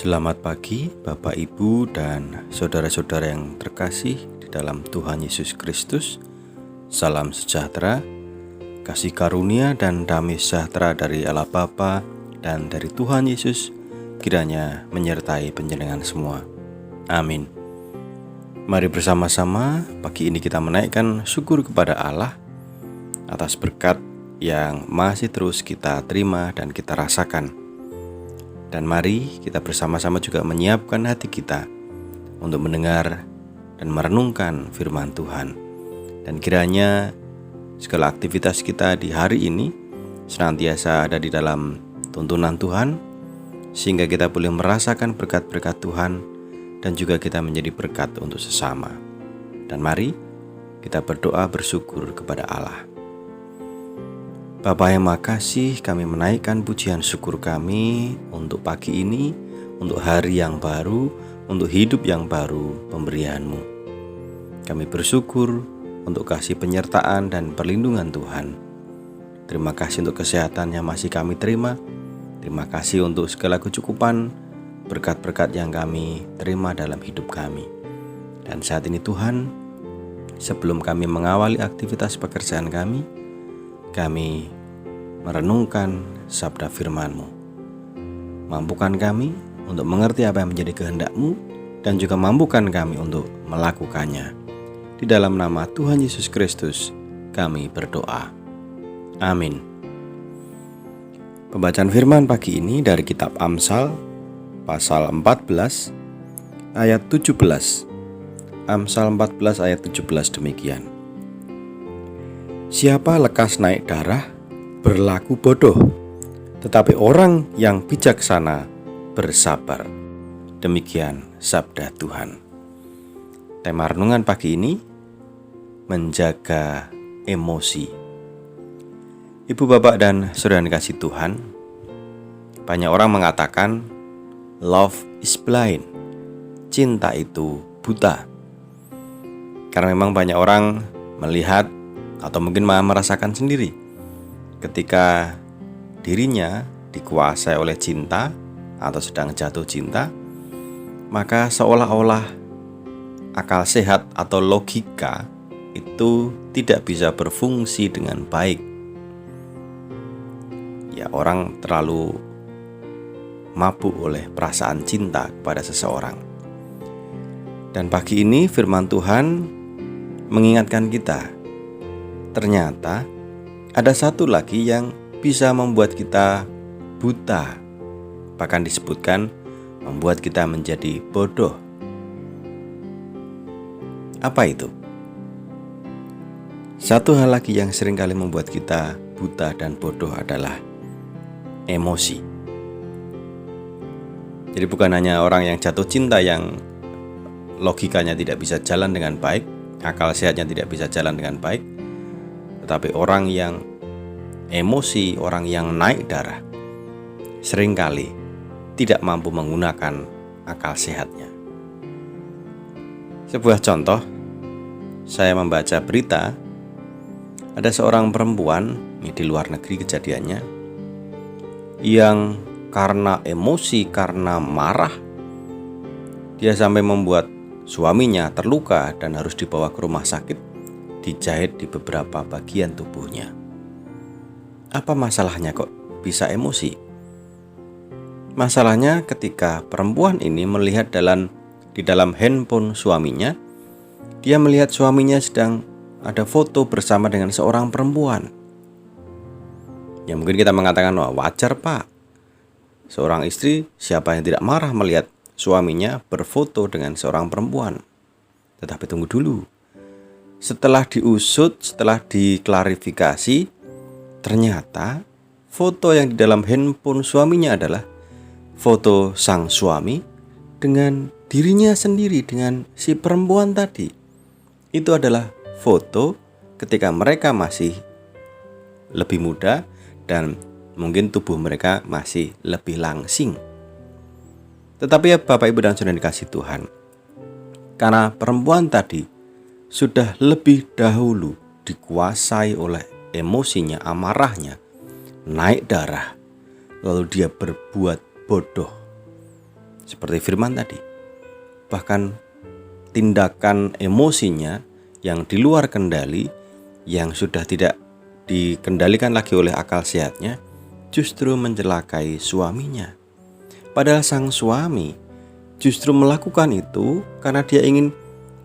Selamat pagi Bapak Ibu dan saudara-saudara yang terkasih di dalam Tuhan Yesus Kristus. Salam sejahtera, kasih karunia dan damai sejahtera dari Allah Bapa dan dari Tuhan Yesus kiranya menyertai panjenengan semua. Amin. Mari bersama-sama pagi ini kita menaikkan syukur kepada Allah atas berkat yang masih terus kita terima dan kita rasakan. Dan mari kita bersama-sama juga menyiapkan hati kita untuk mendengar dan merenungkan firman Tuhan. Dan kiranya segala aktivitas kita di hari ini senantiasa ada di dalam tuntunan Tuhan, sehingga kita boleh merasakan berkat-berkat Tuhan dan juga kita menjadi berkat untuk sesama. Dan mari kita berdoa bersyukur kepada Allah. Bapa yang Maha Kasih, kami menaikkan pujian syukur kami untuk pagi ini, untuk hari yang baru, untuk hidup yang baru pemberian-Mu. Kami bersyukur untuk kasih penyertaan dan perlindungan Tuhan. Terima kasih untuk kesehatan yang masih kami terima. Terima kasih untuk segala kecukupan, berkat-berkat yang kami terima dalam hidup kami. Dan saat ini Tuhan, sebelum kami mengawali aktivitas pekerjaan kami merenungkan sabda firman-Mu. Mampukan kami untuk mengerti apa yang menjadi kehendak-Mu dan juga mampukan kami untuk melakukannya. Di dalam nama Tuhan Yesus Kristus kami berdoa. Amin. Pembacaan firman pagi ini dari kitab Amsal pasal 14 ayat 17. Amsal 14 ayat 17 demikian. Siapa lekas naik darah, berlaku bodoh, tetapi orang yang bijaksana bersabar. Demikian sabda Tuhan. Tema renungan pagi ini, menjaga emosi. Ibu, bapak, dan saudara yang dikasihi Tuhan, banyak orang mengatakan love is blind, cinta itu buta. Karena memang banyak orang melihat atau mungkin malah merasakan sendiri ketika dirinya dikuasai oleh cinta atau sedang jatuh cinta, maka seolah-olah akal sehat atau logika itu tidak bisa berfungsi dengan baik. Ya, orang terlalu mabuk oleh perasaan cinta kepada seseorang. Dan pagi ini firman Tuhan mengingatkan kita, ternyata ada satu lagi yang bisa membuat kita buta. Bahkan disebutkan membuat kita menjadi bodoh. Apa itu? Satu hal lagi yang seringkali membuat kita buta dan bodoh adalah emosi. Jadi bukan hanya orang yang jatuh cinta yang logikanya tidak bisa jalan dengan baik, akal sehatnya tidak bisa jalan dengan baik, tetapi orang yang emosi, orang yang naik darah, seringkali tidak mampu menggunakan akal sehatnya. Sebuah contoh, saya membaca berita, ada seorang perempuan, ini di luar negeri kejadiannya, yang karena emosi, karena marah, dia sampai membuat suaminya terluka dan harus dibawa ke rumah sakit, dijahit di beberapa bagian tubuhnya. Apa masalahnya kok bisa emosi? Masalahnya ketika perempuan ini melihat di dalam handphone suaminya, dia melihat suaminya sedang ada foto bersama dengan seorang perempuan. Ya mungkin kita mengatakan, wah wajar pak, seorang istri siapa yang tidak marah melihat suaminya berfoto dengan seorang perempuan. Tetapi tunggu dulu. Setelah diusut, setelah diklarifikasi, ternyata foto yang di dalam handphone suaminya adalah foto sang suami dengan dirinya sendiri, dengan si perempuan tadi. Itu adalah foto ketika mereka masih lebih muda dan mungkin tubuh mereka masih lebih langsing. Tetapi ya Bapak, Ibu, dan saudara dikasih Tuhan, karena perempuan tadi sudah lebih dahulu dikuasai oleh emosinya, amarahnya, naik darah, lalu dia berbuat bodoh. seperti firman tadi. Bahkan tindakan emosinya yang di luar kendali, yang sudah tidak dikendalikan lagi oleh akal sehatnya, justru mencelakai suaminya. Padahal sang suami justru melakukan itu karena dia ingin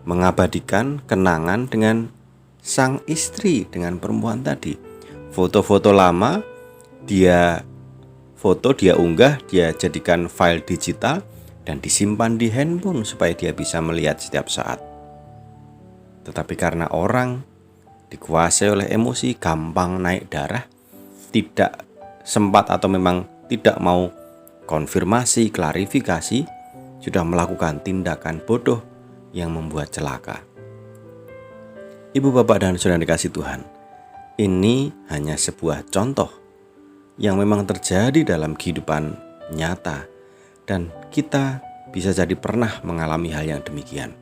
mengabadikan kenangan dengan sang istri, dengan perempuan tadi. Foto-foto lama dia unggah, dia jadikan file digital dan disimpan di handphone supaya dia bisa melihat setiap saat. Tetapi karena orang dikuasai oleh emosi, gampang naik darah, tidak sempat atau memang tidak mau konfirmasi, klarifikasi, sudah melakukan tindakan bodoh yang membuat celaka. Ibu, bapak, dan saudara dikasih Tuhan, ini hanya sebuah contoh yang memang terjadi dalam kehidupan nyata, dan kita bisa jadi pernah mengalami hal yang demikian.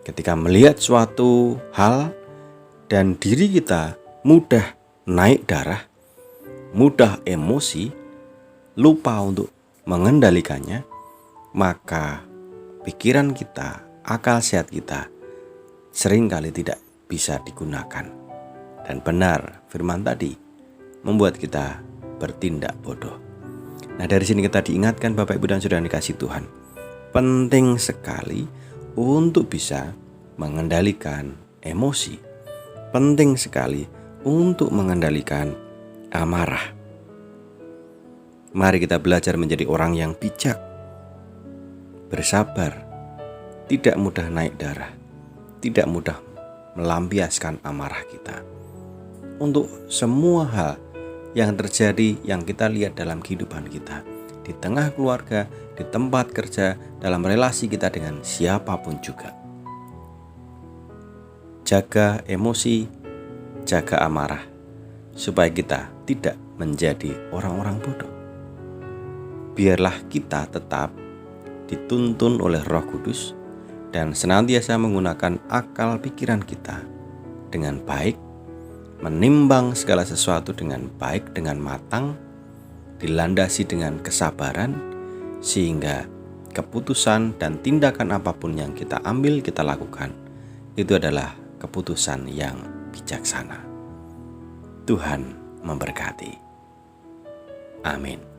Ketika melihat suatu hal dan diri kita mudah naik darah, mudah emosi, lupa untuk mengendalikannya, maka pikiran kita, akal sehat kita seringkali tidak bisa digunakan. Dan benar firman tadi membuat kita bertindak bodoh. Nah, dari sini kita diingatkan Bapak, Ibu, dan saudara yang dikasih Tuhan, penting sekali untuk bisa mengendalikan emosi. Penting sekali untuk mengendalikan amarah. Mari kita belajar menjadi orang yang bijak, bersabar, tidak mudah naik darah, tidak mudah melampiaskan amarah kita. Untuk semua hal yang terjadi, yang kita lihat dalam kehidupan kita, di tengah keluarga, di tempat kerja, dalam relasi kita dengan siapapun juga. Jaga emosi, jaga amarah, supaya kita tidak menjadi orang-orang bodoh. Biarlah kita tetap dituntun oleh Roh Kudus dan senantiasa menggunakan akal pikiran kita dengan baik, menimbang segala sesuatu dengan baik, dengan matang, dilandasi dengan kesabaran, sehingga keputusan dan tindakan apapun yang kita ambil, kita lakukan, itu adalah keputusan yang bijaksana. Tuhan memberkati. Amin.